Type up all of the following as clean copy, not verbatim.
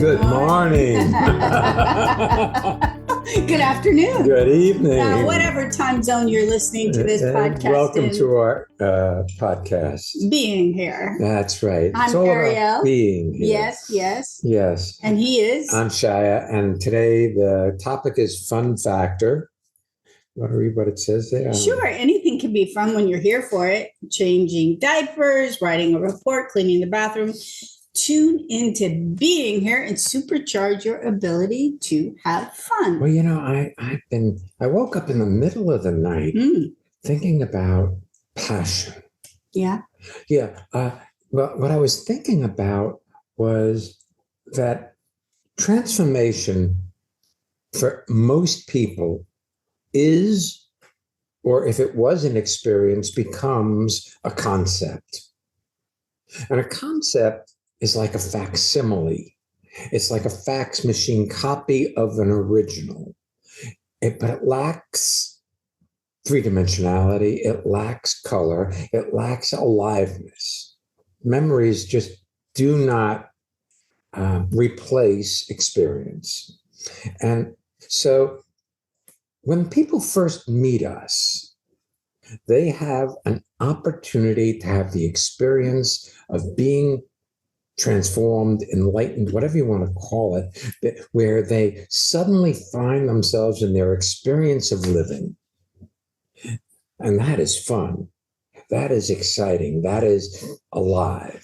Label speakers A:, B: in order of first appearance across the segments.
A: Good morning.
B: Good afternoon.
A: Good evening.
B: Whatever time zone you're listening to this podcast.
A: Welcome to our podcast.
B: Being here.
A: That's right.
B: I'm
A: it's all
B: Ariel.
A: about being here. Yes.
B: And he is?
A: I'm Shia, and today the topic is fun factor. You want to read what it says there?
B: Sure. Anything can be fun when you're here for it. Changing diapers, writing a report, cleaning the bathroom. Tune into being here and supercharge your ability to have fun.
A: Well, you know, I woke up in the middle of the night thinking about passion.
B: Yeah.
A: Yeah. Well, what I was thinking about was that transformation for most people is, or if it was an experience, becomes a concept. And a concept is like a facsimile. It's like a fax machine copy of an original. But it lacks three-dimensionality. It lacks color. It lacks aliveness. Memories just do not replace experience. And so when people first meet us, they have an opportunity to have the experience of being transformed, enlightened, whatever you want to call it, where they suddenly find themselves in their experience of living. And that is fun. That is exciting. That is alive.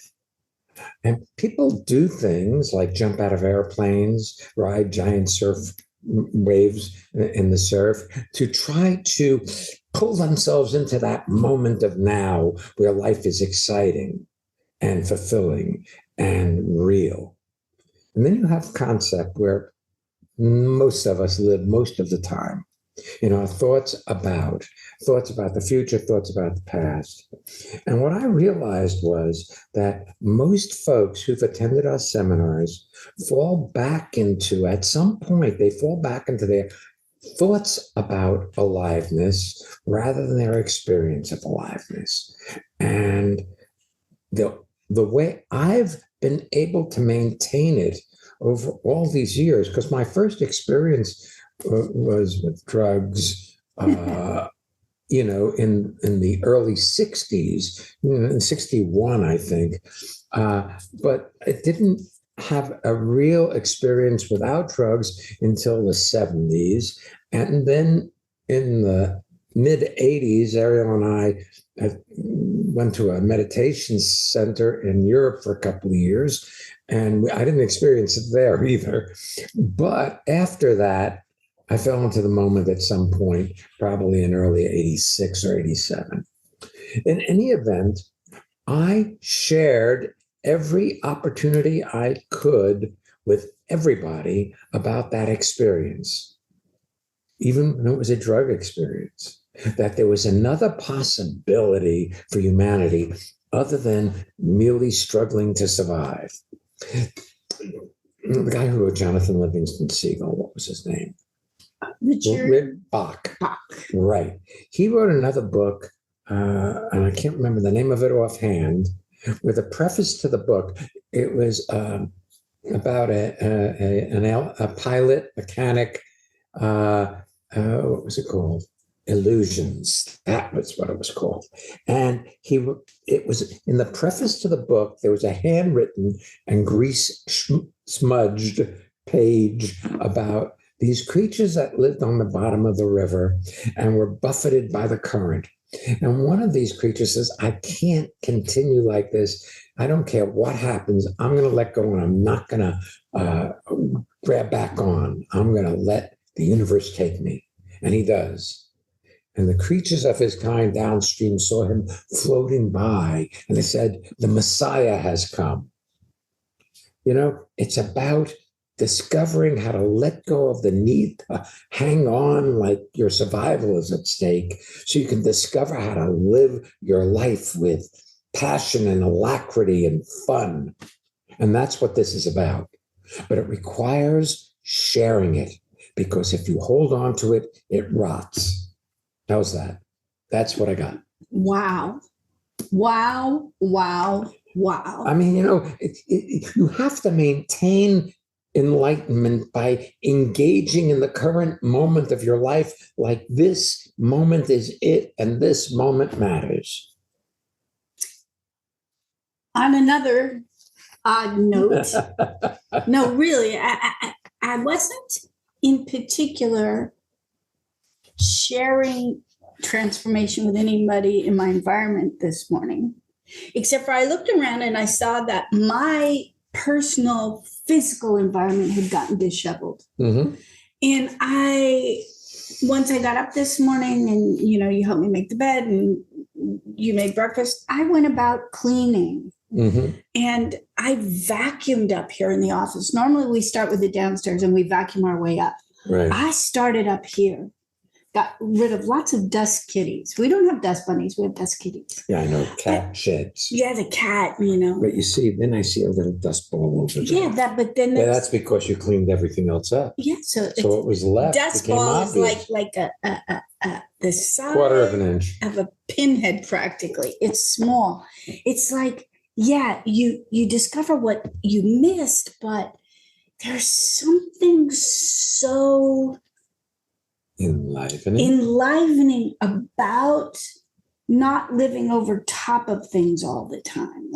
A: And people do things like jump out of airplanes, ride giant surf waves in the surf to try to pull themselves into that moment of now where life is exciting and fulfilling and real. And then you have concept where most of us live most of the time. You know, thoughts about the future, thoughts about the past. And what I realized was that most folks who've attended our seminars fall back into, at some point, they fall back into their thoughts about aliveness rather than their experience of aliveness. And the way I've been able to maintain it over all these years, because my first experience was with drugs, you know, in the early 60s, in 61, I think. But I didn't have a real experience without drugs until the 70s. And then in the mid 80s, Ariel and I went to a meditation center in Europe for a couple of years, and I didn't experience it there either. But after that, I fell into the moment at some point, probably in early 86 or 87. In any event, I shared every opportunity I could with everybody about that experience, even when it was a drug experience, that there was another possibility for humanity other than merely struggling to survive. The guy who wrote Jonathan Livingston Seagull, what was his name?
B: Richard
A: Bach. Right. He wrote another book, and I can't remember the name of it offhand, with a preface to the book. It was about a pilot, mechanic, what was it called? Illusions. That was what it was called. And it was in the preface to the book, there was a handwritten and grease smudged page about these creatures that lived on the bottom of the river and were buffeted by the current. And one of these creatures says, I can't continue like this. I don't care what happens. I'm going to let go, and I'm not going to grab back on. I'm going to let the universe take me. And he does. And the creatures of his kind downstream saw him floating by, and they said, the Messiah has come. You know, it's about discovering how to let go of the need to hang on like your survival is at stake, so you can discover how to live your life with passion and alacrity and fun. And that's what this is about. But it requires sharing it, because if you hold on to it, it rots. How's that? That's what I got.
B: Wow. I
A: mean, you know, you have to maintain enlightenment by engaging in the current moment of your life, like this moment is it and this moment matters.
B: On another odd note, no, really, I wasn't in particular sharing transformation with anybody in my environment this morning, except for I looked around and I saw that my personal physical environment had gotten disheveled.
A: Mm-hmm.
B: And once I got up this morning and, you helped me make the bed and you made breakfast, I went about cleaning.
A: Mm-hmm.
B: And I vacuumed up here in the office. Normally we start with the downstairs and we vacuum our way up.
A: Right.
B: I started up here, got rid of lots of dust kitties. We don't have dust bunnies, we have dust kitties.
A: Yeah, I know, cat sheds.
B: Yeah, the cat,
A: But you see, then I see a little dust ball over there.
B: Yeah,
A: that's because you cleaned everything else up.
B: Yeah, so
A: what was left
B: dust
A: became
B: ball
A: obvious.
B: is like the size
A: Quarter of an inch
B: of a pinhead practically. It's small. It's like, yeah, you discover what you missed, but there's something so enlivening about not living over top of things all the time,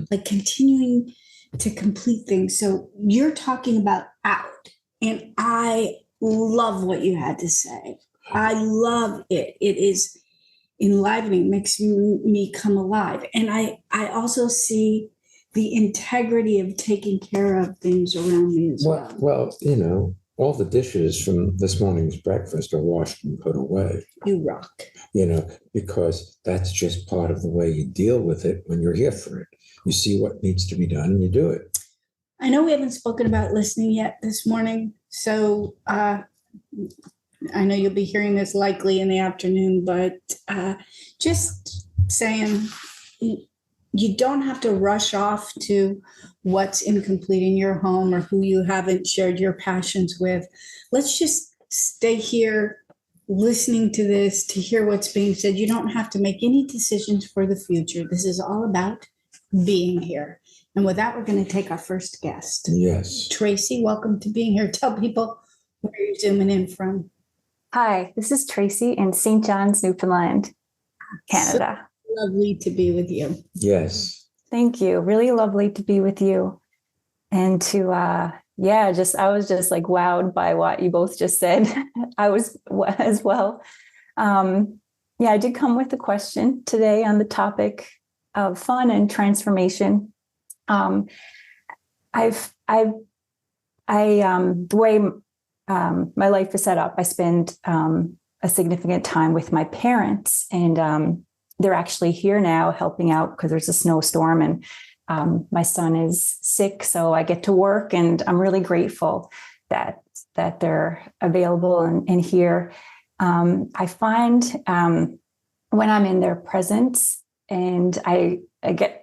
B: like continuing to complete things. So you're talking about out, and I love what you had to say. I love it. It is enlivening, makes me come alive. And I also see the integrity of taking care of things around me as well.
A: Well, all the dishes from this morning's breakfast are washed and put away.
B: You rock.
A: Because that's just part of the way you deal with it when you're here for it. You see what needs to be done and you do it.
B: I know we haven't spoken about listening yet this morning, so I know you'll be hearing this likely in the afternoon, but just saying, you don't have to rush off to what's incomplete in your home or who you haven't shared your passions with. Let's just stay here listening to this, to hear what's being said. You don't have to make any decisions for the future. This is all about being here. And with that, we're going to take our first guest.
A: Yes.
B: Tracy, welcome to being here. Tell people where you're zooming in from.
C: Hi, this is Tracy in St. John's, Newfoundland, Canada.
B: So lovely to be with you.
A: Yes.
C: Thank you. Really lovely to be with you. And to, I was just like wowed by what you both just said. I was as well. I did come with a question today on the topic of fun and transformation. The way my life is set up, I spend a significant time with my parents, and they're actually here now helping out because there's a snowstorm, and my son is sick, so I get to work, and I'm really grateful that they're available and here. I find when I'm in their presence, and I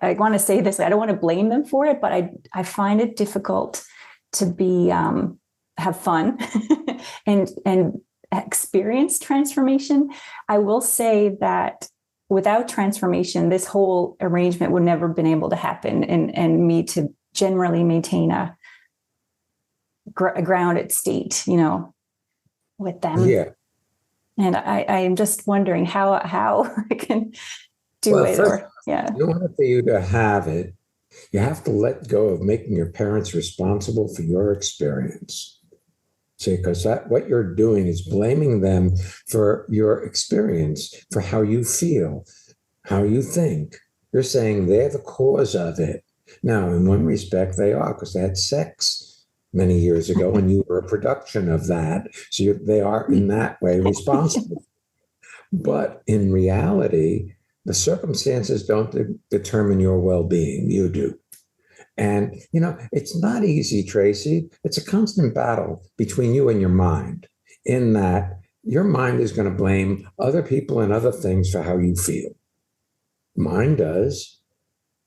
C: want to say this, I don't want to blame them for it, but I find it difficult to have fun and experience transformation. I will say that without transformation, this whole arrangement would never have been able to happen, and me to generally maintain a grounded state, with them.
A: Yeah.
C: And I am just wondering how I can do it.
A: In order for you to have it, you have to let go of making your parents responsible for your experience. See, because what you're doing is blaming them for your experience, for how you feel, how you think. You're saying they're the cause of it. Now, in one respect, they are, because they had sex many years ago, and you were a production of that. So they are, in that way, responsible. But in reality, the circumstances don't determine your well-being. You do. And, it's not easy, Tracy. It's a constant battle between you and your mind, in that your mind is going to blame other people and other things for how you feel. Mine does.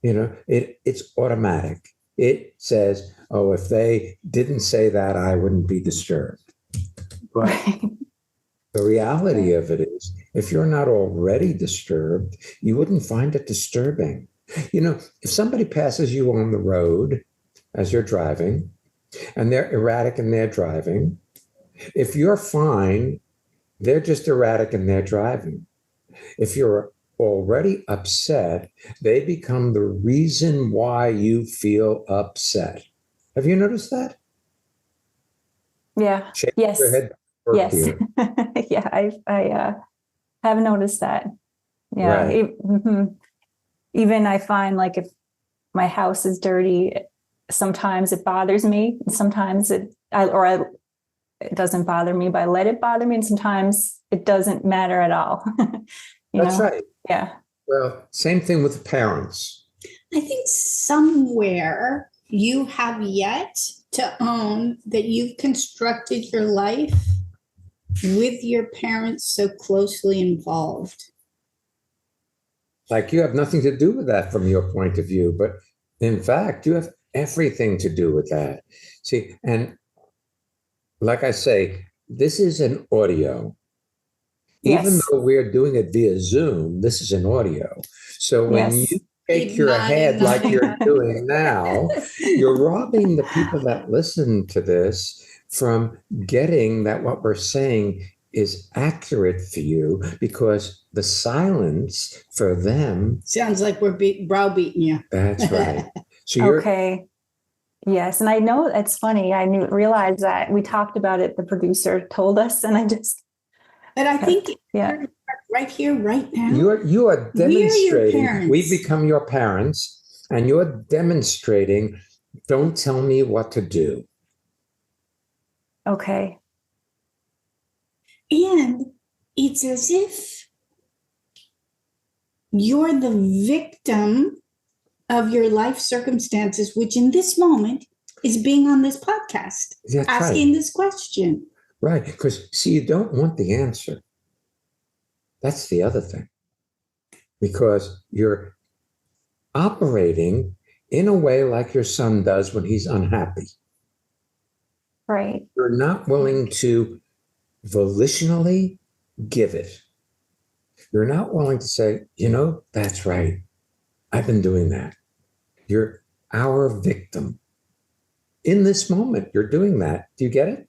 A: It's automatic. It says, oh, if they didn't say that, I wouldn't be disturbed. But the reality of it is, if you're not already disturbed, you wouldn't find it disturbing. If somebody passes you on the road as you're driving, and they're erratic in their driving. If you're fine, they're just erratic in their driving. If you're already upset, they become the reason why you feel upset. Have you noticed that?
C: Yeah.
A: Shake
C: Yes.
A: your head
C: Yes.
A: here.
C: Yeah. I have noticed that. Yeah.
A: Right.
C: Even I find like if my house is dirty, sometimes it bothers me. Sometimes it doesn't bother me, but I let it bother me. And sometimes it doesn't matter at all.
A: That's right.
C: Yeah.
A: Well, same thing with parents.
B: I think somewhere you have yet to own that you've constructed your life with your parents so closely involved.
A: Like you have nothing to do with that from your point of view, but in fact, you have everything to do with that. See, and like I say, this is an audio. Even
C: Yes.
A: though we're doing it via Zoom, this is an audio. So when you
C: Yes.
A: shake your head like you're doing now, you're robbing the people that listen to this from getting that what we're saying is accurate for you, because the silence for them.
B: Sounds like we're browbeating you.
A: That's right. So you're
C: Okay. Yes. And I know it's funny. I realized that we talked about it. The producer told us, and I just.
B: But I think
C: Yeah.
B: right here, right now,
A: you are demonstrating.
B: parents.
A: We've become your parents, and you're demonstrating. Don't tell me what to do.
C: Okay.
B: And it's as if you're the victim of your life circumstances, which in this moment is being on this podcast,
A: That's
B: asking this question.
A: Right. Because, see, you don't want the answer. That's the other thing. Because you're operating in a way like your son does when he's unhappy.
C: Right.
A: You're not willing to volitionally give it. You're not willing to say, that's right. I've been doing that. You're our victim. In this moment, you're doing that. Do you get it?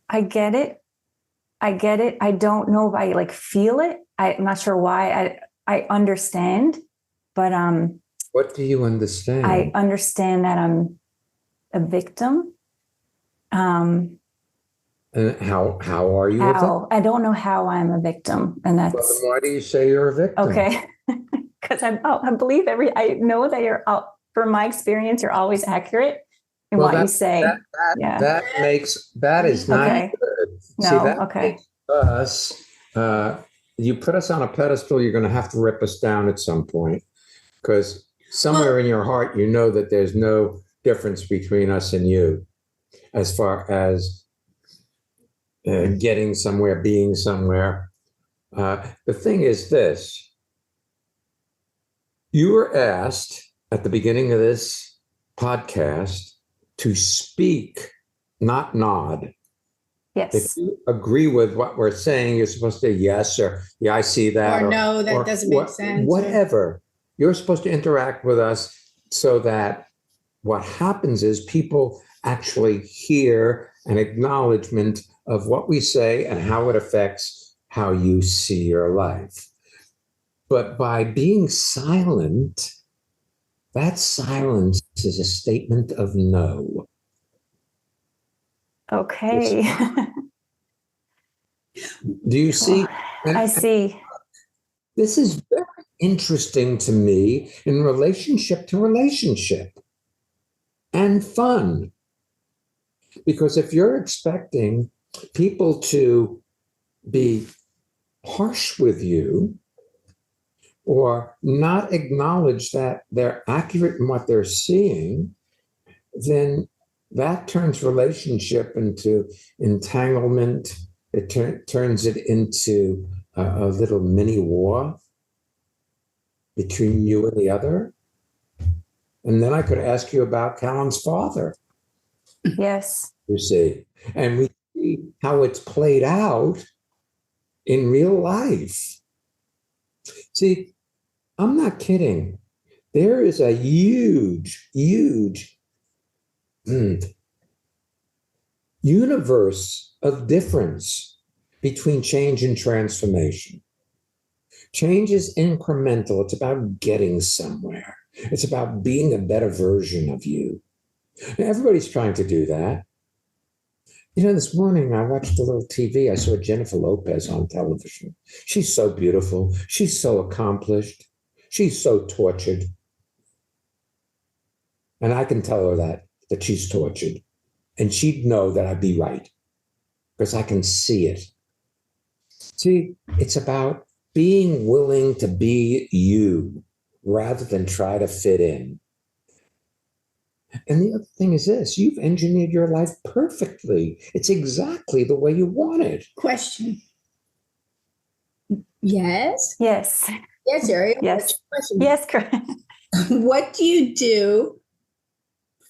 C: I get it. I don't know if I feel it. I'm not sure why. I understand, but
A: what do you understand?
C: I understand that I'm a victim.
A: And how are you a victim?
C: I don't know how I'm a victim, and that's.
A: Well, then why do you say you're a victim?
C: Okay, because I believe I know that you're out. From my experience, you're always accurate in what you say.
A: That is not
C: okay.
A: good.
C: No,
A: see, that
C: okay.
A: makes us. You put us on a pedestal, you're going to have to rip us down at some point, because somewhere in your heart, you know that there's no difference between us and you, as far as getting somewhere, being somewhere. The thing is this: you were asked at the beginning of this podcast to speak, not nod.
C: Yes.
A: If you agree with what we're saying, you're supposed to say yes, or yeah, I see that,
B: or no, that doesn't make sense.
A: Whatever. You're supposed to interact with us so that what happens is people actually hear an acknowledgement of what we say and how it affects how you see your life. But by being silent, that silence is a statement of no.
C: Okay.
A: Do you see?
C: I see.
A: This is very interesting to me in relationship to relationship and fun. Because if you're expecting people to be harsh with you or not acknowledge that they're accurate in what they're seeing, then that turns relationship into entanglement. It turns it into a little mini war between you and the other. And then I could ask you about Callan's father.
C: Yes.
A: You see, and we see how it's played out in real life. See, I'm not kidding. There is a huge universe of difference between change and transformation. Change is incremental. It's about getting somewhere. It's about being a better version of you. And everybody's trying to do that. This morning I watched a little TV. I saw Jennifer Lopez on television. She's so beautiful. She's so accomplished. She's so tortured. And I can tell her that she's tortured. And she'd know that I'd be right because I can see it. See, it's about being willing to be you rather than try to fit in. And the other thing is this, you've engineered your life perfectly. It's exactly the way you want it.
B: Question. Yes?
C: Yes.
B: Yes, Ariel.
C: Yes.
B: Question.
C: Yes, correct.
B: What do you do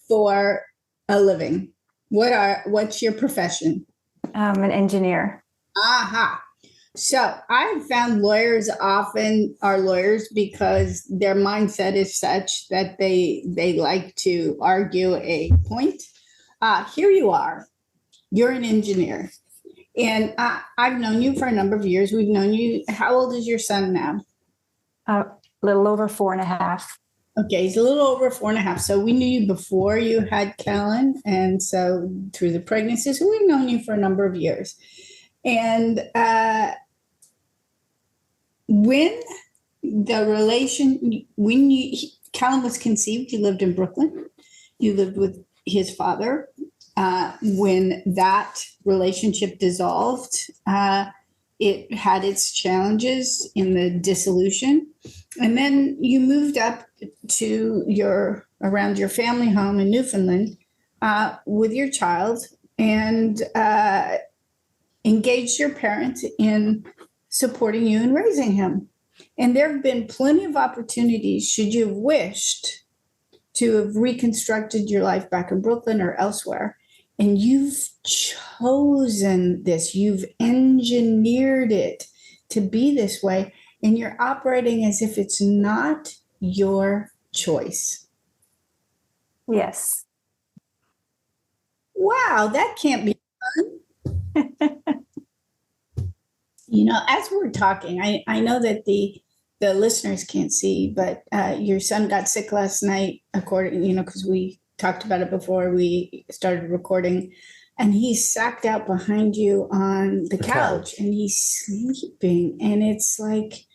B: for a living? What's your profession?
C: I'm an engineer.
B: Aha. So I've found lawyers often are lawyers because their mindset is such that they like to argue a point. Here you are. You're an engineer. And I've known you for a number of years. We've known you. How old is your son now?
C: A little over 4.5.
B: Okay, he's a little over 4.5. So we knew you before you had Kellen. And so through the pregnancy, so we've known you for a number of years. And when Kellen was conceived, you lived in Brooklyn. You lived with his father. When that relationship dissolved, it had its challenges in the dissolution. And then you moved up to around your family home in Newfoundland with your child and engaged your parents in supporting you and raising him. And there have been plenty of opportunities, should you have wished, to have reconstructed your life back in Brooklyn or elsewhere. And you've chosen this, you've engineered it to be this way, and you're operating as if it's not your choice.
C: Yes.
B: Wow, that can't be fun. As we're talking, I know that the listeners can't see, but your son got sick last night, because we talked about it before we started recording, and he's sacked out behind you on the couch and he's sleeping, and it's like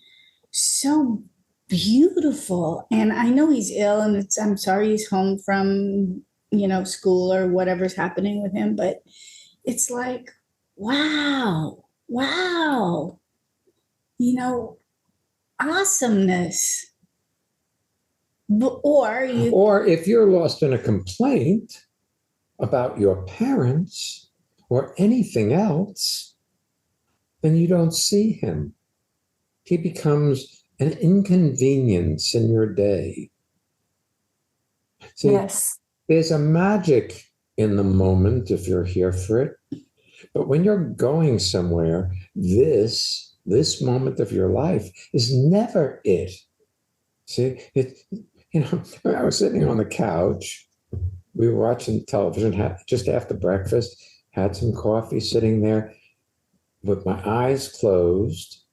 B: so beautiful. And I know he's ill, and I'm sorry he's home from, school or whatever's happening with him, but it's like, wow, awesomeness.
A: Or if you're lost in a complaint about your parents or anything else, then you don't see him. He becomes an inconvenience in your day. See,
C: yes.
A: There's a magic in the moment if you're here for it. But when you're going somewhere, this moment of your life is never it. See, I was sitting on the couch. We were watching television just after breakfast, had some coffee, sitting there with my eyes closed,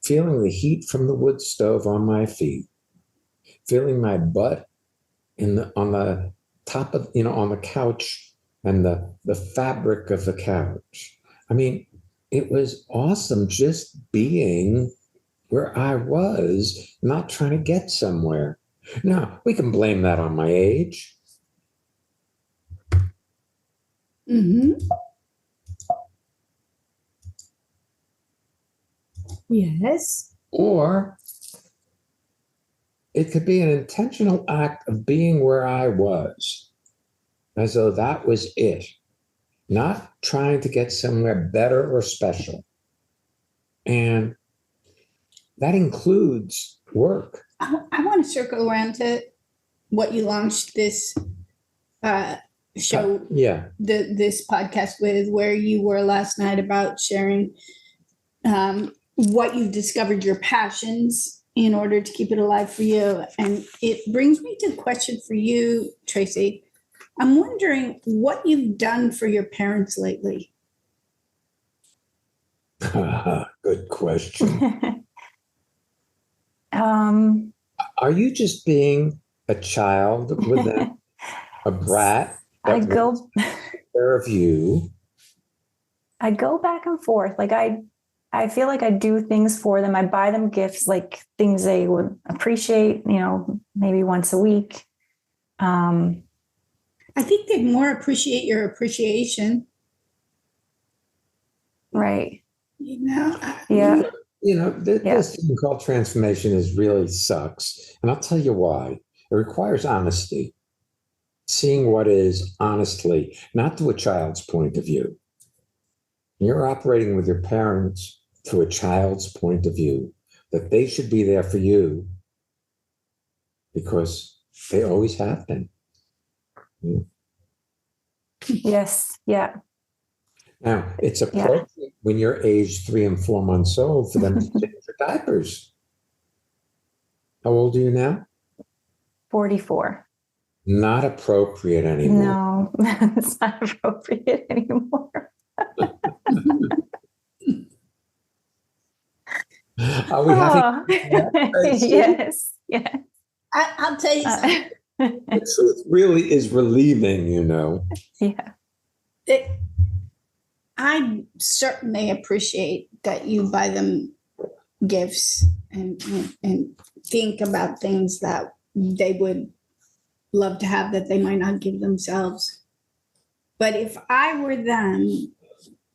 A: feeling the heat from the wood stove on my feet, feeling my butt on the top of, on the couch and the fabric of the couch. I mean, it was awesome just being where I was, not trying to get somewhere. Now, we can blame that on my age.
B: Mm-hmm. Yes.
A: Or it could be an intentional act of being where I was, as though that was it, not trying to get somewhere better or special. And that includes work.
B: I want to circle around to what you launched this show, this podcast with, where you were last night about sharing what you've discovered, your passions, in order to keep it alive for you. And it brings me to a question for you, Tracy. I'm wondering what you've done for your parents lately.
A: Good question.
C: um,
A: Are you just being a child with them, a brat
C: I
A: that wants
C: go
A: to take care of you?
C: I go back and forth. Like I feel like I do things for them. I buy them gifts, like things they would appreciate, maybe once a week.
B: I think they more appreciate your appreciation.
C: Right.
B: Yeah.
A: This thing called transformation really sucks. And I'll tell you why. It requires honesty, seeing what is honestly, not through a child's point of view. You're operating with your parents through a child's point of view, that they should be there for you because they always have been.
C: Yes. Yeah.
A: Now, it's appropriate when you're age 3 and 4 months old for them to change your diapers. How old are you now?
C: 44.
A: Not appropriate anymore.
C: No, it's not appropriate anymore.
A: Are we having
C: Yes. Yeah.
B: I'll tell you something.
A: The truth really is relieving,
C: Yeah.
B: I certainly appreciate that you buy them gifts and think about things that they would love to have that they might not give themselves. But if I were them,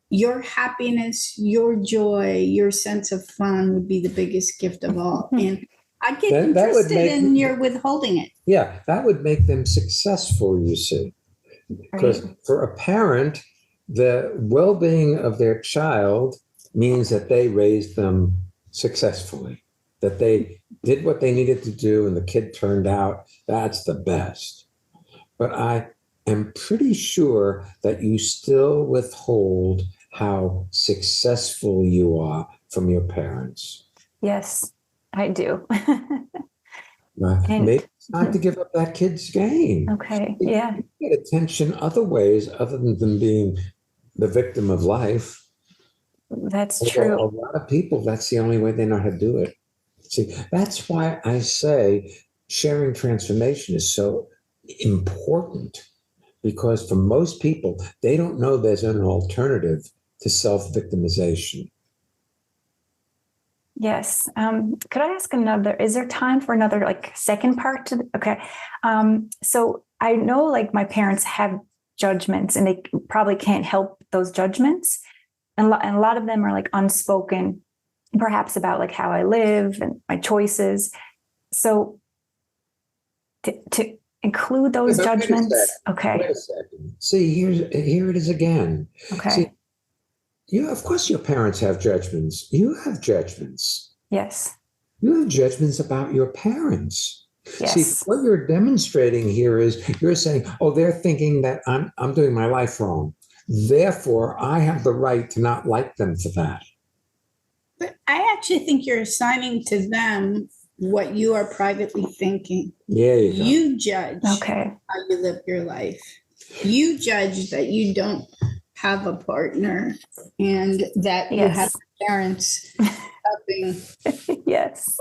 B: your happiness, your joy, your sense of fun would be the biggest gift of all. And I get interested in your withholding it.
A: Yeah, that would make them successful, you see. Because for a parent, the well-being of their child means that they raised them successfully, that they did what they needed to do and the kid turned out. That's the best. But I am pretty sure that you still withhold how successful you are from your parents.
C: Yes, I do.
A: Maybe it's time to give up that kid's game.
C: Okay. Yeah.
A: You get attention other ways other than being the victim of life.
C: That's true.
A: A lot of people, that's the only way they know how to do it. See, that's why I say sharing transformation is so important, because for most people, they don't know there's an alternative to self-victimization.
C: Yes. Could I ask is there time for another second part to okay. So I know my parents have judgments and they probably can't help those judgments. And a lot of them are unspoken, perhaps about how I live and my choices. So to include those judgments. Okay.
A: Wait a second. See, here it is again.
C: Okay.
A: See, of course your parents have judgments. You have judgments.
C: Yes.
A: You have judgments about your parents.
C: Yes.
A: See, what you're demonstrating here is you're saying, oh, they're thinking that I'm doing my life wrong. Therefore, I have the right to not like them for that.
B: But I actually think you're assigning to them what you are privately thinking.
A: Yeah,
B: you judge
C: how
B: you live your life. You judge that you don't have a partner and that you have parents helping.
C: Yes.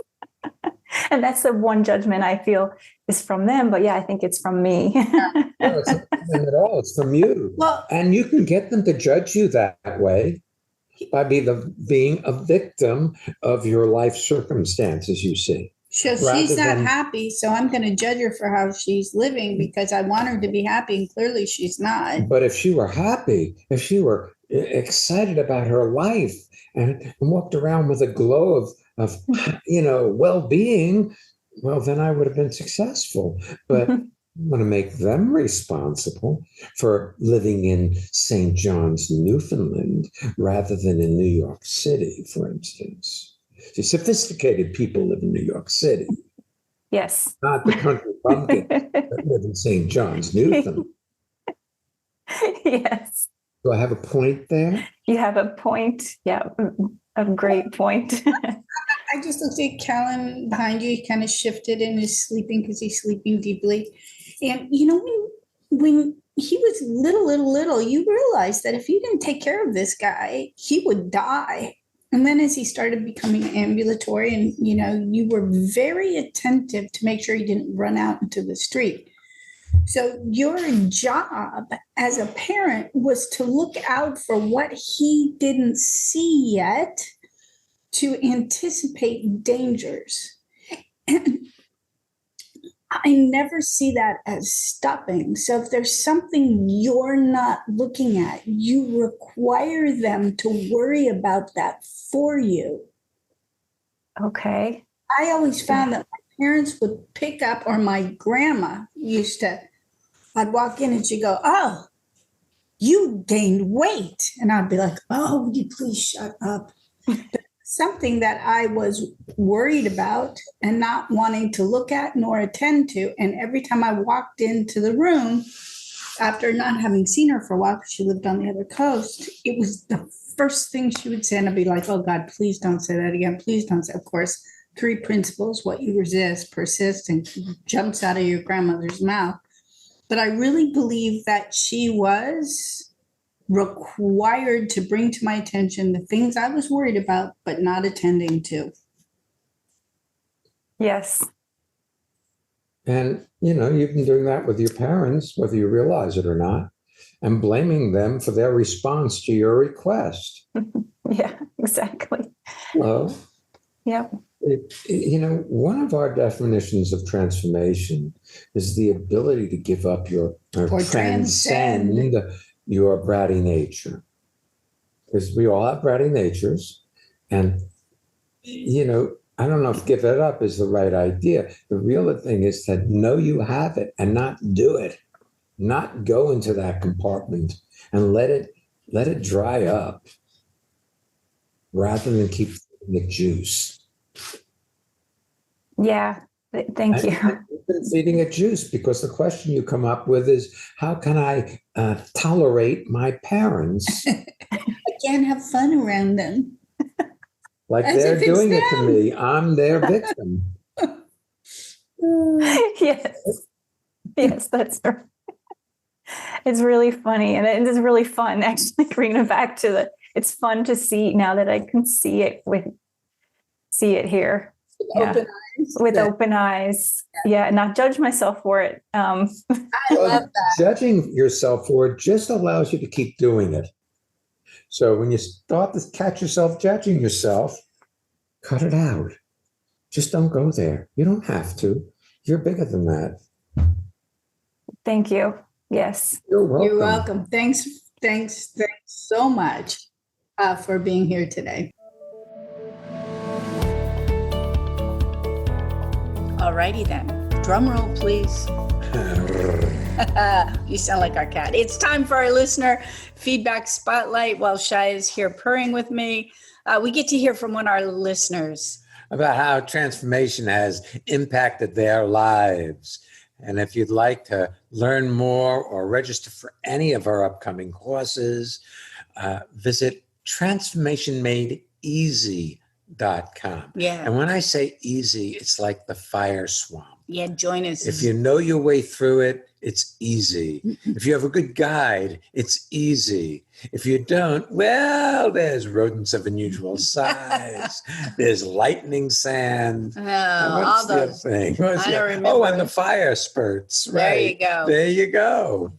C: And that's the one judgment I feel is from them. But yeah, I think it's from me.
A: No, it's not from them at all. It's from you.
B: Well,
A: and you can get them to judge you that way by being a victim of your life circumstances, you see.
B: So she's not happy, so I'm going to judge her for how she's living because I want her to be happy, and clearly she's not.
A: But if she were happy, if she were excited about her life and walked around with a glow of well-being, well, then I would have been successful. But I want to make them responsible for living in St. John's, Newfoundland, rather than in New York City, for instance. See, sophisticated people live in New York City.
C: Yes.
A: Not the country bumpkins that live in St. John's, Newfoundland.
C: Yes.
A: Do I have a point there?
C: You have a point. Yeah, a great point.
B: I just looked at Callan behind you. He kind of shifted and is sleeping because he's sleeping deeply. And when he was little, you realized that if you didn't take care of this guy, he would die. And then as he started becoming ambulatory and, you were very attentive to make sure he didn't run out into the street. So your job as a parent was to look out for what he didn't see yet, to anticipate dangers. And I never see that as stopping. So if there's something you're not looking at, you require them to worry about that for you.
C: Okay.
B: I always found that my parents would pick up, or my grandma used to, I'd walk in and she'd go, "Oh, you gained weight." And I'd be like, "Oh, would you please shut up?" Something that I was worried about and not wanting to look at nor attend to. And every time I walked into the room, after not having seen her for a while, because she lived on the other coast, it was the first thing she would say. And I'd be like, "Oh God, please don't say that again. Please don't say." Of course, 3 principles: what you resist, persist, and jumps out of your grandmother's mouth. But I really believe that she was required to bring to my attention the things I was worried about, but not attending to.
C: Yes.
A: And, you've been doing that with your parents, whether you realize it or not, and blaming them for their response to your request.
C: Yeah, exactly.
A: Well,
C: Yep.
A: One of our definitions of transformation is the ability to give up or transcend your bratty nature. Because we all have bratty natures. And, I don't know if give it up is the right idea. The real thing is to know you have it and not do it, not go into that compartment and let it dry up rather than keep the juice.
C: Yeah. Thank you.
A: I've been feeding it juice because the question you come up with is, how can I tolerate my parents?
B: I can't have fun around them.
A: Like
B: As
A: they're
B: if it's
A: doing it to
B: them.
A: me. I'm their victim.
C: Yes. Yes, that's right. It's really funny. And it is really fun, actually, bringing it back to it's fun to see now that I can see it here.
B: Open eyes.
C: With open eyes. Yeah. Not judge myself for it.
B: I love that.
A: Judging yourself for it just allows you to keep doing it. So when you start to catch yourself judging yourself, cut it out. Just don't go there. You don't have to. You're bigger than that.
C: Thank you. Yes.
A: You're welcome.
B: You're welcome. Thanks so much for being here today. Alrighty then. Drum roll, please. You sound like our cat. It's time for our listener feedback spotlight. While Shai is here purring with me, we get to hear from one of our listeners
A: about how transformation has impacted their lives. And if you'd like to learn more or register for any of our upcoming courses, visit transformationmadeeasy.com.
B: Yeah.
A: And when I say easy, it's like the fire swamp.
B: Yeah, join us.
A: If you know your way through it, it's easy. If you have a good guide, it's easy. If you don't, well, there's rodents of unusual size. There's lightning sand.
B: all those
A: thing?
B: I don't remember.
A: Oh, and the fire spurts. Right.
B: There you
A: go.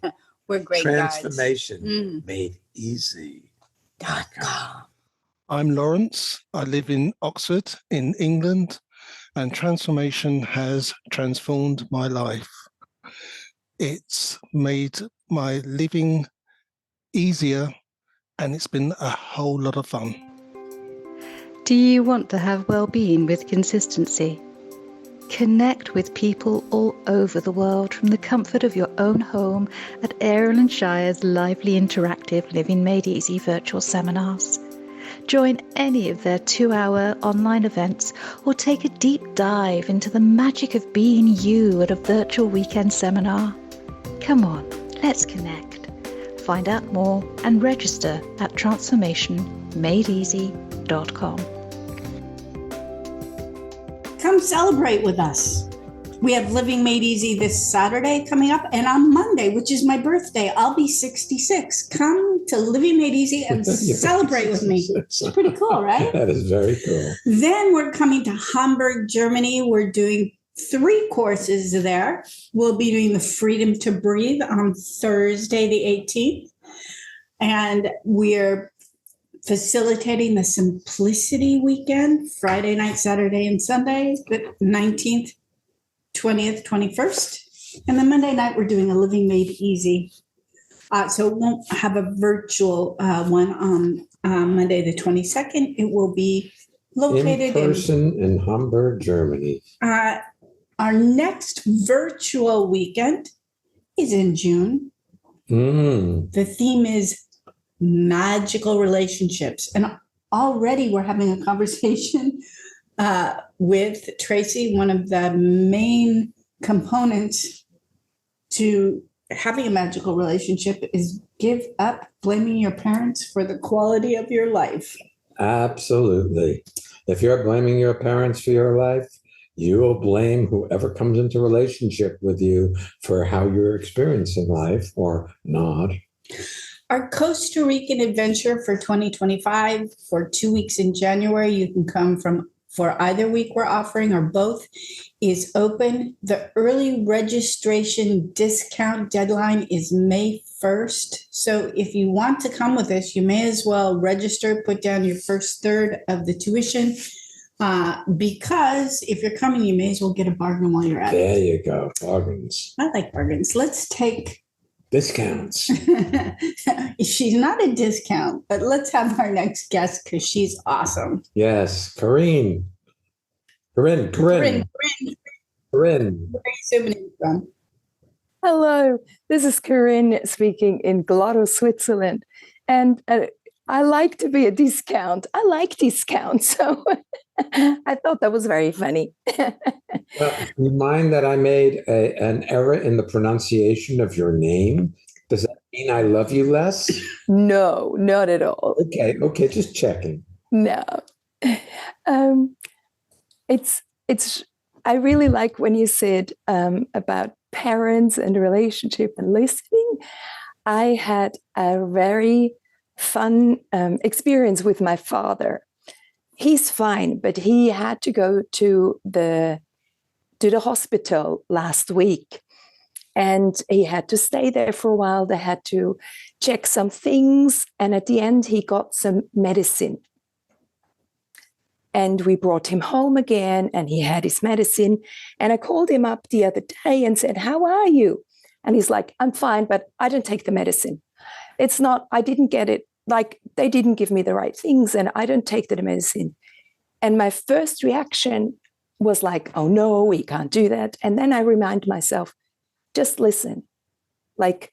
B: We're great
A: Transformation made easy.com.
D: I'm Lawrence. I live in Oxford in England, and transformation has transformed my life. It's made my living easier, and it's been a whole lot of fun.
E: Do you want to have well-being with consistency? Connect with people all over the world from the comfort of your own home at Ariel and Shire's lively interactive Living Made Easy virtual seminars. Join any of their 2-hour online events or take a deep dive into the magic of being you at a virtual weekend seminar. Come on, let's connect. Find out more and register at transformationmadeeasy.com.
B: Come celebrate with us. We have Living Made Easy this Saturday coming up, and on Monday, which is my birthday, I'll be 66. Come to Living Made Easy and celebrate with me. It's pretty cool, right?
A: That is very cool.
B: Then we're coming to Hamburg, Germany. We're doing 3 courses there. We'll be doing the Freedom to Breathe on Thursday, the 18th. And we're facilitating the Simplicity Weekend, Friday night, Saturday, and Sunday, the 19th, 20th, 21st. And then Monday night, we're doing a Living Made Easy. So it won't have a virtual one on Monday, the 22nd. It will be located
A: in person in Hamburg, Germany.
B: Our next virtual weekend is in June. The theme is magical relationships. And already we're having a conversation with Tracy. One of the main components to having a magical relationship is give up blaming your parents for the quality of your life.
A: Absolutely. If you're blaming your parents for your life, you will blame whoever comes into relationship with you for how you're experiencing life or not.
B: Our Costa Rican adventure for 2025 for 2 weeks in January, you can come from for either week we're offering or both, is open. The early registration discount deadline is May 1st. So if you want to come with us, you may as well register, put down your first third of the tuition. Because if you're coming, you may as well get a bargain while you're at it.
A: There you go. Bargains.
B: I like bargains. Let's take
A: discounts.
B: She's not a discount, but let's have our next guest because she's awesome.
A: Yes, Corinne. Where are you
B: zooming from?
F: Hello, this is Corinne speaking in Glotto, Switzerland. And I like to be a discount. I like discounts. So I thought that was very funny.
A: You mind that I made an error in the pronunciation of your name? Does that mean I love you less?
F: No, not at all.
A: Okay, just checking.
F: No. It's I really like when you said about parents and relationship and listening. I had a very fun experience with my father. He's fine, but he had to go to the hospital last week, and he had to stay there for a while. They had to check some things, and at the end he got some medicine. And we brought him home again, and he had his medicine. And I called him up the other day and said, "How are you?" And he's like, "I'm fine, but I don't take the medicine. It's not, I didn't get it. Like, they didn't give me the right things, and I don't take the medicine." And my first reaction was like, "Oh no, we can't do that." And then I remind myself, just listen. Like,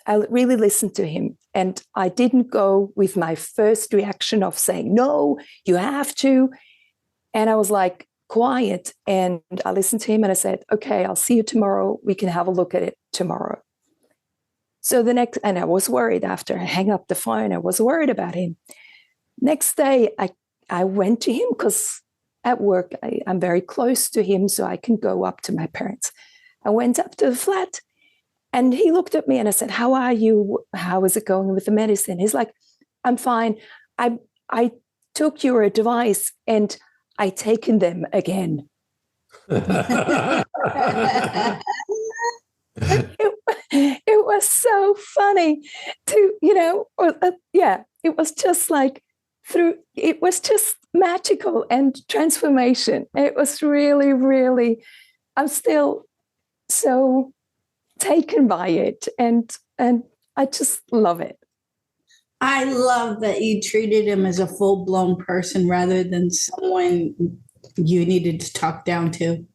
F: I really listened to him. And I didn't go with my first reaction of saying, "No, you have to." And I was like, quiet. And I listened to him and I said, "Okay, I'll see you tomorrow. We can have a look at it tomorrow." So and I was worried after I hang up the phone. I was worried about him. Next day, I went to him because at work, I'm very close to him, so I can go up to my parents. I went up to the flat and he looked at me and I said, "How are you? How is it going with the medicine?" He's like, "I'm fine. I took your advice and I taken them again." It was so funny to, it was just like it was just magical and transformation. It was really, really, I'm still so taken by it. And I just love it.
B: I love that you treated him as a full-blown person rather than someone you needed to talk down to.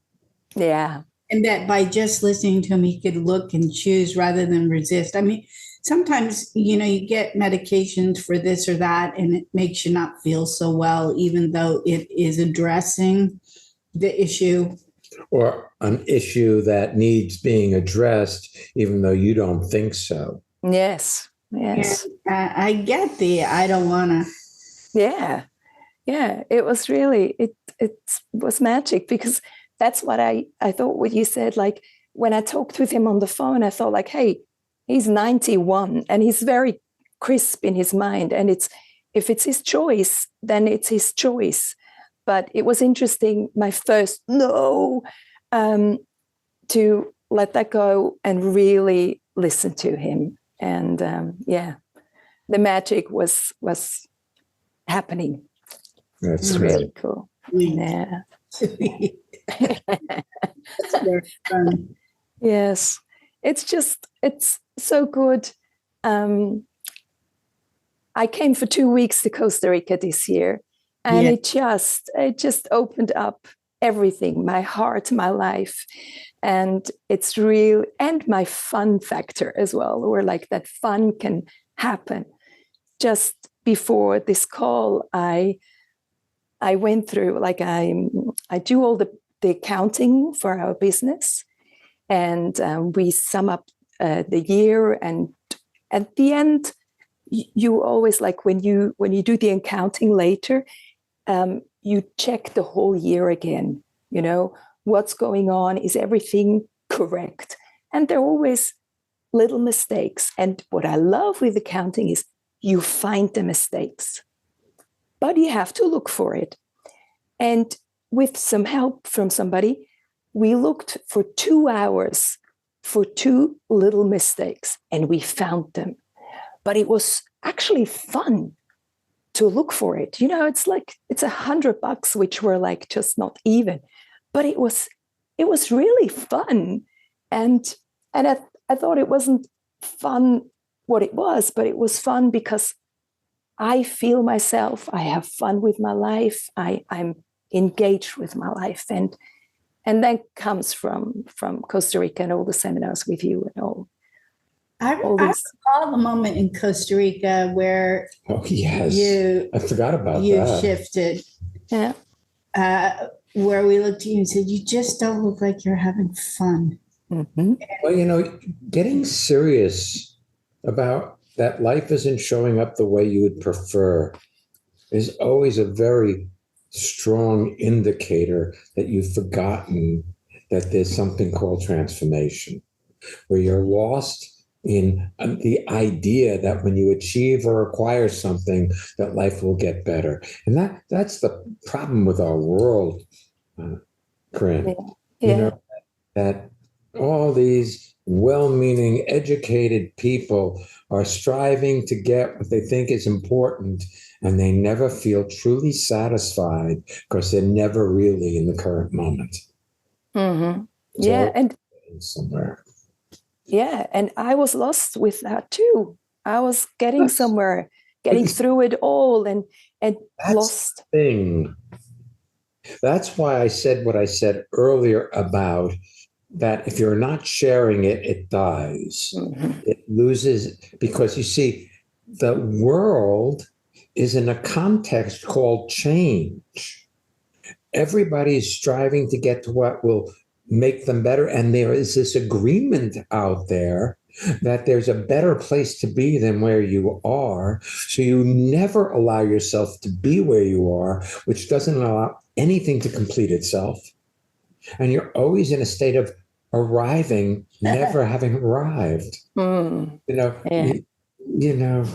F: Yeah.
B: And that by just listening to him, he could look and choose rather than resist. I mean, sometimes, you get medications for this or that, and it makes you not feel so well, even though it is addressing the issue.
A: Or an issue that needs being addressed, even though you don't think so.
F: Yes.
B: And, I get I don't want to.
F: Yeah. It was really, it was magic because that's what I thought what you said. Like when I talked with him on the phone, I thought like, hey, he's 91 and he's very crisp in his mind. And if it's his choice, then it's his choice. But it was interesting, my first no, to let that go and really listen to him. And the magic was happening.
A: That's
F: It's
A: right.
F: really cool. Yeah.
B: That's very fun.
F: Yes. It's so good. I came for 2 weeks to Costa Rica this year, and it just opened up everything, my heart, my life. And it's real, and my fun factor as well, where like that fun can happen. Just before this call, I went through, like I do all the accounting for our business, and we sum up the year, and at the end, you always, like when you do the accounting later, you check the whole year again. You know, what's going on? Is everything correct? And there are always little mistakes. And what I love with accounting is you find the mistakes, but you have to look for it. And with some help from somebody, we looked for 2 hours for 2 little mistakes, and we found them. But it was actually fun to look for it. You know, it's like, it's $100, which were like just not even, but it was really fun. And I thought it wasn't fun what it was, but it was fun because I feel myself, I have fun with my life, I'm engaged with my life. And that comes from Costa Rica and all the seminars with you and all.
B: I recall the moment in Costa Rica where
A: I forgot about
B: you
A: that.
B: shifted.
F: Yeah.
B: Where we looked at you and said, you just don't look like you're having fun.
F: Mm-hmm.
A: Well, you know, getting serious about that life isn't showing up the way you would prefer is always a very strong indicator that you've forgotten that there's something called transformation, where you're lost in the idea that when you achieve or acquire something, that life will get better. And that's the problem with our world, Corinne.
F: Yeah.
A: You know, that all these well-meaning, educated people are striving to get what they think is important, and they never feel truly satisfied because they're never really in the current moment.
F: Mm-hmm.
A: It's
F: Yeah. And
A: somewhere.
F: yeah, and I was lost with that too. I was getting somewhere, getting through it all, and lost.
A: Thing. That's why I said what I said earlier about that. If you're not sharing it, it dies.
F: Mm-hmm.
A: It loses, because you see, the world is in a context called change. Everybody's striving to get to what will make them better. And there is this agreement out there that there's a better place to be than where you are. So you never allow yourself to be where you are, which doesn't allow anything to complete itself. And you're always in a state of arriving, never having arrived.
F: Mm.
A: You know,
F: Yeah.
A: you know,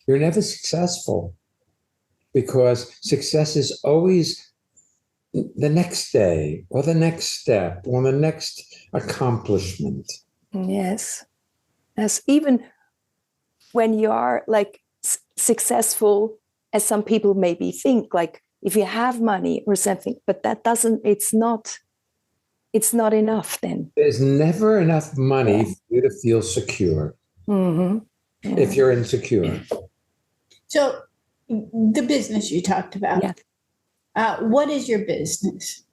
A: you're never successful, because success is always the next day or the next step or the next accomplishment.
F: Yes. As even when you are like successful, as some people maybe think, like if you have money or something, but that doesn't, it's not enough then.
A: There's never enough money for you to feel secure.
F: Mm-hmm. Yeah.
A: If you're insecure.
B: So the business you talked about, what is your business?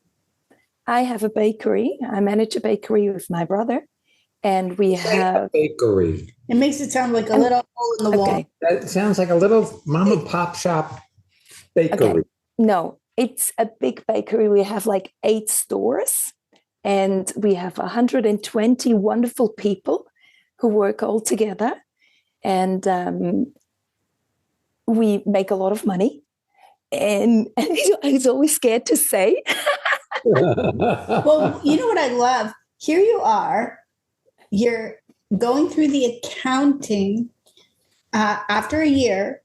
F: I have a bakery. I manage a bakery with my brother, and we have
A: a bakery.
B: It makes it sound like a little hole in the wall.
A: That sounds like a little mom and pop shop bakery.
F: Okay. No, it's a big bakery. We have like 8 stores, and we have 120 wonderful people who work all together, and we make a lot of money. And I was always scared to say
B: Well, you know what I love? Here you are. You're going through the accounting after a year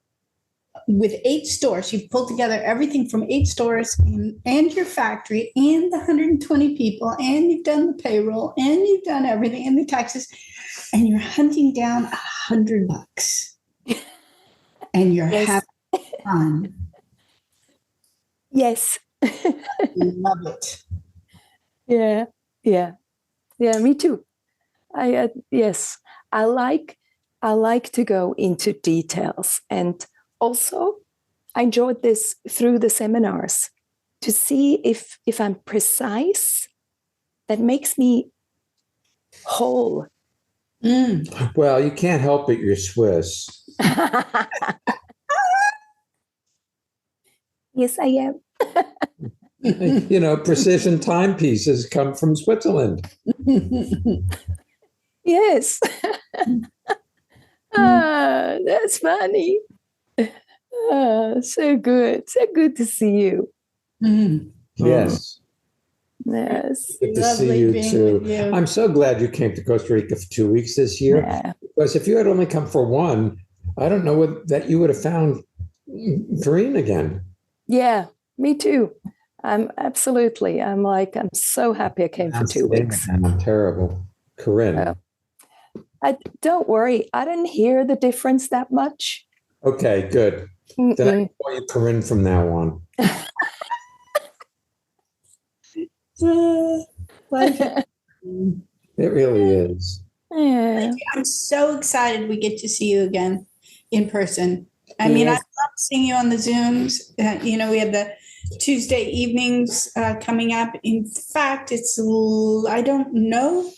B: with 8 stores. You've pulled together everything from 8 stores and your factory and the 120 people, and you've done the payroll and you've done everything and the taxes, and you're hunting down $100 and you're
F: Yes.
B: having fun.
F: Yes.
B: Love it.
F: Yeah. Me too. Yes. I like to go into details, and also I enjoyed this through the seminars to see if I'm precise. That makes me whole.
A: Well, you can't help it. You're Swiss.
F: Yes, I am.
A: You know, precision timepieces come from Switzerland.
F: Yes. That's funny. So good. So good to see you.
A: Yes.
F: Yes.
A: Good to
B: Lovely
A: see you
B: being
A: too.
B: with you.
A: I'm so glad you came to Costa Rica for 2 weeks this year.
F: Yeah.
A: Because if you had only come for one, I don't know that you would have found Green again.
F: Yeah, me too. I'm so happy I came for 2 weeks.
A: I'm terrible. Corinne.
F: Don't worry. I didn't hear the difference that much.
A: Okay, good. Then I can call you Corinne from now on. It really is.
F: Yeah.
B: I'm so excited we get to see you again in person. I mean, I
F: Yes.
B: love seeing you on the Zooms. We have the Tuesday evenings coming up. In fact, I don't know.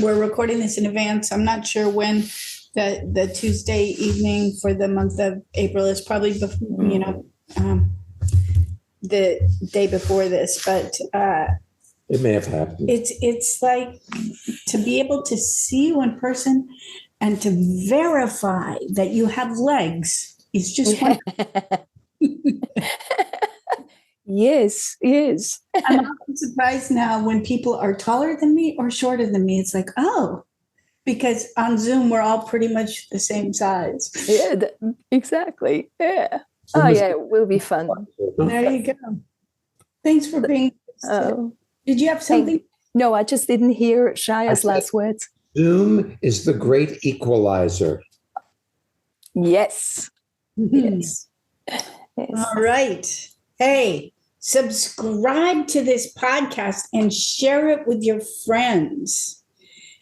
B: We're recording this in advance. I'm not sure when the Tuesday evening for the month of April is. Probably before, the day before this, but
A: it may have happened.
B: It's like to be able to see you in person and to verify that you have legs is just wonderful.
F: Yes.
B: I'm often surprised now when people are taller than me or shorter than me. It's like, oh, because on Zoom we're all pretty much the same size.
F: Yeah, exactly. Yeah. Oh, yeah, it will be fun.
B: There you go. Thanks for being. Did you have something?
F: No, I just didn't hear Shaya's last words.
A: Zoom is the great equalizer.
F: Yes. Yes.
B: All right. Hey, subscribe to this podcast and share it with your friends.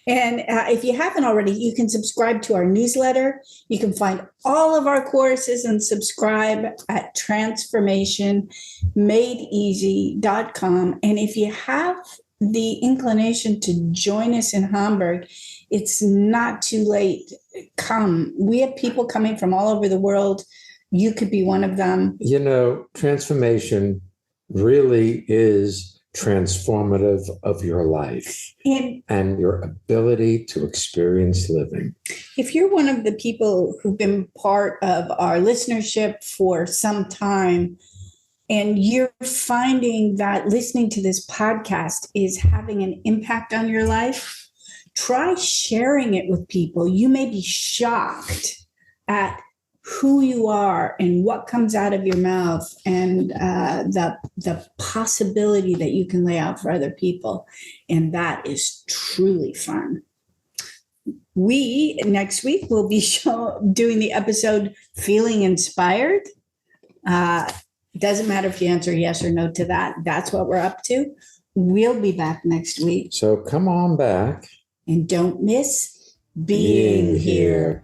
B: And if you haven't already, you can subscribe to our newsletter. You can find all of our courses and subscribe at transformationmadeeasy.com. And if you have the inclination to join us in Hamburg, it's not too late. Come. We have people coming from all over the world. You could be one of them.
A: You know, transformation really is transformative of your life and your ability to experience living.
B: If you're one of the people who've been part of our listenership for some time, and you're finding that listening to this podcast is having an impact on your life, try sharing it with people. You may be shocked at who you are and what comes out of your mouth and the possibility that you can lay out for other people. And that is truly fun. We, next week, will be doing the episode Feeling Inspired. Doesn't matter if you answer yes or no to that. That's what we're up to. We'll be back next week.
A: So come on back.
B: And don't miss being here.